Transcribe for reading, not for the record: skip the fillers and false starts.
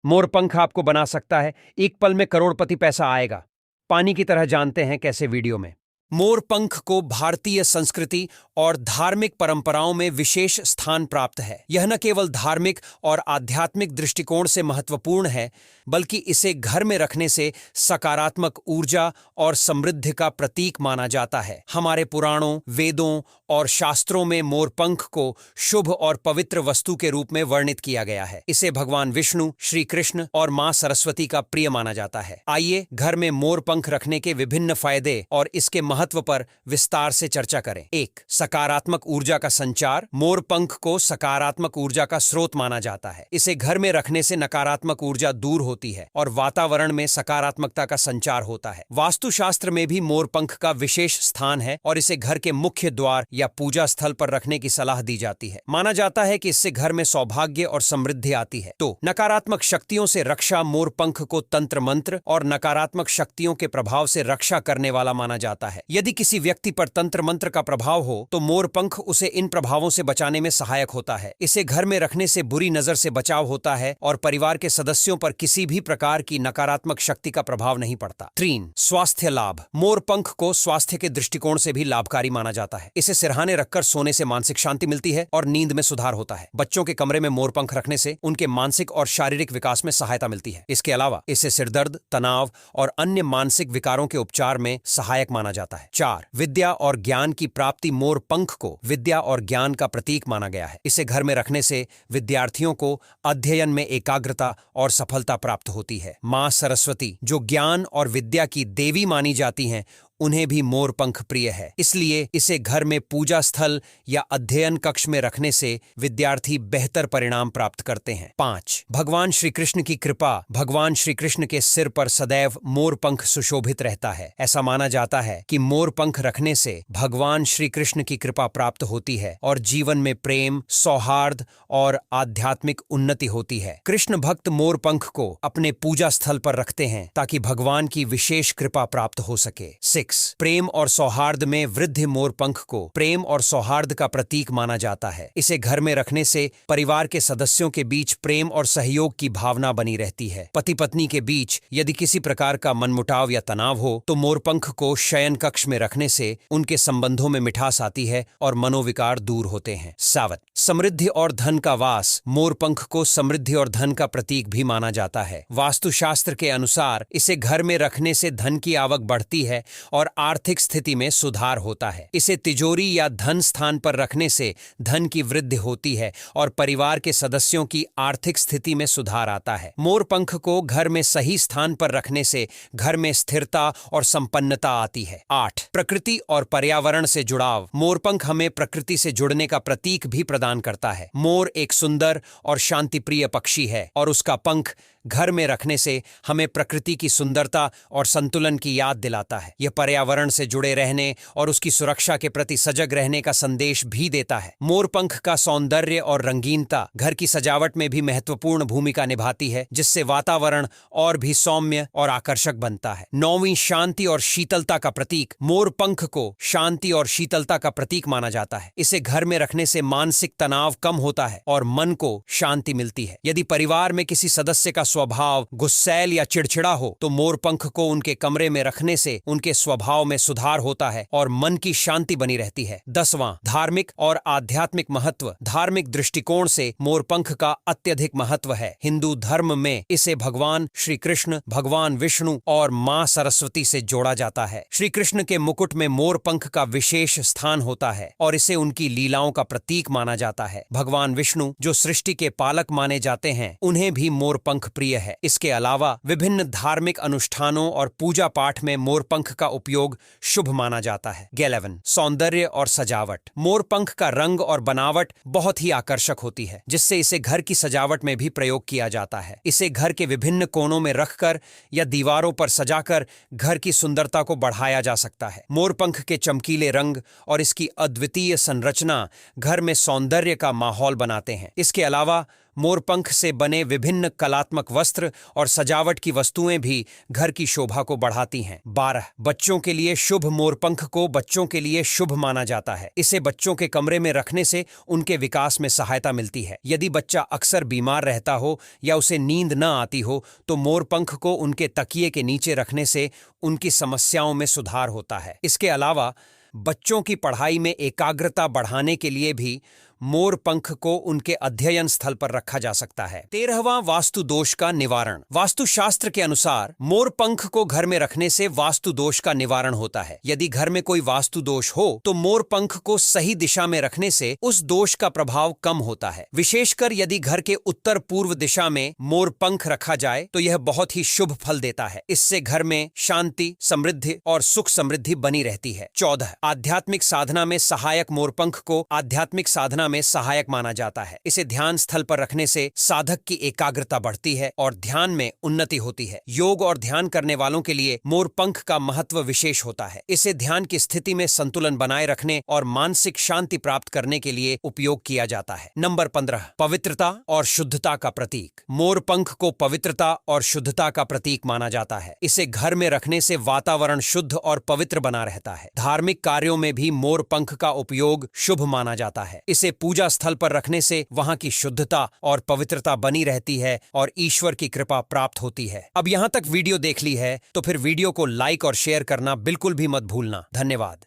मोरपंख आपको बना सकता है, एक पल में करोड़पति पैसा आएगा। पानी की तरह जानते हैं कैसे, वीडियो में। मोरपंख को भारतीय संस्कृति और धार्मिक परंपराओं में विशेष स्थान प्राप्त है। यह न केवल धार्मिक और आध्यात्मिक दृष्टिकोण से महत्वपूर्ण है, बल्कि इसे घर में रखने से सकारात्मक ऊर्जा और समृद्धि का प्रतीक माना जाता है। हमारे पुराणों, वेदों और शास्त्रों में मोरपंख को शुभ और पवित्र वस्तु के रूप में वर्णित किया गया है। इसे भगवान विष्णु, श्री कृष्ण और मां सरस्वती का प्रिय माना जाता है। आइए घर में मोरपंख रखने के विभिन्न फायदे और इसके महत्व पर विस्तार से चर्चा करें। 1. सकारात्मक ऊर्जा का संचार। मोरपंख को सकारात्मक ऊर्जा का स्रोत माना जाता है। इसे घर में रखने से नकारात्मक ऊर्जा दूर होती है और वातावरण में सकारात्मकता का संचार होता है। वास्तुशास्त्र में भी मोरपंख का विशेष स्थान है और इसे घर के मुख्य द्वार या पूजा स्थल पर रखने की सलाह दी जाती है। माना जाता है कि इससे घर में सौभाग्य और समृद्धि आती है। तो नकारात्मक शक्तियों से रक्षा। मोरपंख को तंत्र मंत्र और नकारात्मक शक्तियों के प्रभाव से रक्षा करने वाला माना जाता है। यदि किसी व्यक्ति पर तंत्र मंत्र का प्रभाव हो तो मोरपंख उसे इन प्रभावों से बचाने में सहायक होता है। इसे घर में रखने से बुरी नजर से बचाव होता है और परिवार के सदस्यों पर किसी भी प्रकार की नकारात्मक शक्ति का प्रभाव नहीं पड़ता। 3. स्वास्थ्य लाभ। मोरपंख को स्वास्थ्य के दृष्टिकोण से भी लाभकारी माना जाता है। इसे सिरहाने रखकर सोने से मानसिक शांति मिलती है और नींद में सुधार होता है। बच्चों के कमरे में मोरपंख रखने से उनके मानसिक और शारीरिक विकास में सहायता मिलती है। इसके अलावा इसे सिरदर्द, तनाव और अन्य मानसिक विकारों के उपचार में सहायक माना जाता है। 4. विद्या और ज्ञान की प्राप्ति। मोरपंख को विद्या और ज्ञान का प्रतीक माना गया है। इसे घर में रखने से विद्यार्थियों को अध्ययन में एकाग्रता और सफलता प्राप्त होती है। मां सरस्वती, जो ज्ञान और विद्या की देवी मानी जाती हैं, उन्हें भी मोरपंख प्रिय है। इसलिए इसे घर में पूजा स्थल या अध्ययन कक्ष में रखने से विद्यार्थी बेहतर परिणाम प्राप्त करते हैं। 5. भगवान श्री कृष्ण की कृपा। भगवान श्री कृष्ण के सिर पर सदैव मोरपंख सुशोभित रहता है। ऐसा माना जाता है कि मोरपंख रखने से भगवान श्री कृष्ण की कृपा प्राप्त होती है और जीवन में प्रेम, सौहार्द और आध्यात्मिक उन्नति होती है। कृष्ण भक्त मोरपंख को अपने पूजा स्थल पर रखते हैं ताकि भगवान की विशेष कृपा प्राप्त हो सके। 6. प्रेम और सौहार्द में वृद्धि। मोरपंख को प्रेम और सौहार्द का प्रतीक माना जाता है। इसे घर में रखने से परिवार के सदस्यों के बीच प्रेम और सहयोग की भावना बनी रहती है। पति पत्नी के बीच यदि किसी प्रकार का मनमुटाव या तनाव हो तो मोरपंख को शयन कक्ष में रखने से उनके संबंधों में मिठास आती है और मनोविकार दूर होते हैं। 7. समृद्धि और धन का वास। मोरपंख को समृद्धि और धन का प्रतीक भी माना जाता है। वास्तुशास्त्र के अनुसार इसे घर में रखने से धन की आवक बढ़ती है और आर्थिक स्थिति में सुधार होता है। इसे तिजोरी या धन स्थान पर रखने से धन की वृद्धि होती है और परिवार के सदस्यों की आर्थिक स्थिति में सुधार आता है। मोरपंख को घर में सही स्थान पर रखने से घर में स्थिरता और संपन्नता आती है। 8. प्रकृति और पर्यावरण से जुड़ाव। मोरपंख हमें प्रकृति से जुड़ने का प्रतीक भी प्रदान करता है। मोर एक सुंदर और शांतिप्रिय पक्षी है और उसका पंख घर में रखने से हमें प्रकृति की सुंदरता और संतुलन की याद दिलाता है। यह पर्यावरण से जुड़े रहने और उसकी सुरक्षा के प्रति सजग रहने का संदेश भी देता है। मोरपंख का सौंदर्य और रंगीनता घर की सजावट में भी महत्वपूर्ण भूमिका निभाती है, जिससे वातावरण और भी सौम्य और आकर्षक बनता है। 9वीं शांति और शीतलता का प्रतीक। मोरपंख को शांति और शीतलता का प्रतीक माना जाता है। इसे घर में रखने से मानसिक तनाव कम होता है और मन को शांति मिलती है। यदि परिवार में किसी सदस्य का स्वभाव गुस्सैल या चिड़चिड़ा हो तो मोरपंख को उनके कमरे में रखने से उनके स्वभाव में सुधार होता है और मन की शांति बनी रहती है। 10वां धार्मिक और आध्यात्मिक महत्व। धार्मिक दृष्टिकोण से मोरपंख का अत्यधिक महत्व है। हिंदू धर्म में इसे भगवान श्री कृष्ण, भगवान विष्णु और मां सरस्वती से जोड़ा जाता है। श्री कृष्ण के मुकुट में मोरपंख का विशेष स्थान होता है और इसे उनकी लीलाओं का प्रतीक माना जाता है। भगवान विष्णु, जो सृष्टि के पालक माने जाते हैं, उन्हें भी मोरपंख प्रिय है। इसके अलावा विभिन्न धार्मिक अनुष्ठानों और पूजा पाठ में मोरपंख का उपयोग शुभ माना जाता है। 11 सौंदर्य और सजावट। मोरपंख का रंग और बनावट बहुत ही आकर्षक होती है, जिससे इसे घर की सजावट में भी प्रयोग किया जाता है। इसे घर के विभिन्न कोनों में रखकर या दीवारों पर सजाकर घर की सुंदरता को बढ़ाया जा सकता है। मोरपंख के चमकीले रंग और इसकी अद्वितीय संरचना घर में सौंदर्य का माहौल बनाते हैं। इसके अलावा मोरपंख से बने विभिन्न कलात्मक वस्त्र और सजावट की वस्तुएं भी घर की शोभा को बढ़ाती हैं। 12 बच्चों के लिए शुभ। मोरपंख को बच्चों के लिए शुभ माना जाता है। इसे बच्चों के कमरे में रखने से उनके विकास में सहायता मिलती है। यदि बच्चा अक्सर बीमार रहता हो या उसे नींद न आती हो तो मोरपंख को उनके तकिए के नीचे रखने से उनकी समस्याओं में सुधार होता है। इसके अलावा बच्चों की पढ़ाई में एकाग्रता बढ़ाने के लिए भी मोरपंख को उनके अध्ययन स्थल पर रखा जा सकता है। 13वां वास्तु दोष का निवारण। वास्तुशास्त्र के अनुसार मोरपंख को घर में रखने से वास्तु दोष का निवारण होता है। यदि घर में कोई वास्तु दोष हो तो मोरपंख को सही दिशा में रखने से उस दोष का प्रभाव कम होता है। विशेषकर यदि घर के उत्तर पूर्व दिशा में मोरपंख रखा जाए तो यह बहुत ही शुभ फल देता है। इससे घर में शांति, समृद्धि और सुख समृद्धि बनी रहती है। 14 आध्यात्मिक साधना में सहायक। मोरपंख को आध्यात्मिक साधना में सहायक माना जाता है। इसे ध्यान स्थल पर रखने से साधक की एकाग्रता बढ़ती है और ध्यान में उन्नति होती है। योग और ध्यान करने वालों के लिए मोरपंख का महत्व विशेष होता है। इसे ध्यान की स्थिति में संतुलन बनाए रखने और मानसिक शांति प्राप्त करने के लिए उपयोग किया जाता है। नंबर 15 पवित्रता और शुद्धता का प्रतीक। मोरपंख को पवित्रता और शुद्धता का प्रतीक माना जाता है। इसे घर में रखने से वातावरण शुद्ध और पवित्र बना रहता है। धार्मिक कार्यों में भी मोरपंख का उपयोग शुभ माना जाता है। इसे पूजा स्थल पर रखने से वहां की शुद्धता और पवित्रता बनी रहती है और ईश्वर की कृपा प्राप्त होती है। अब यहां तक वीडियो देख ली है तो फिर वीडियो को लाइक और शेयर करना बिल्कुल भी मत भूलना। धन्यवाद।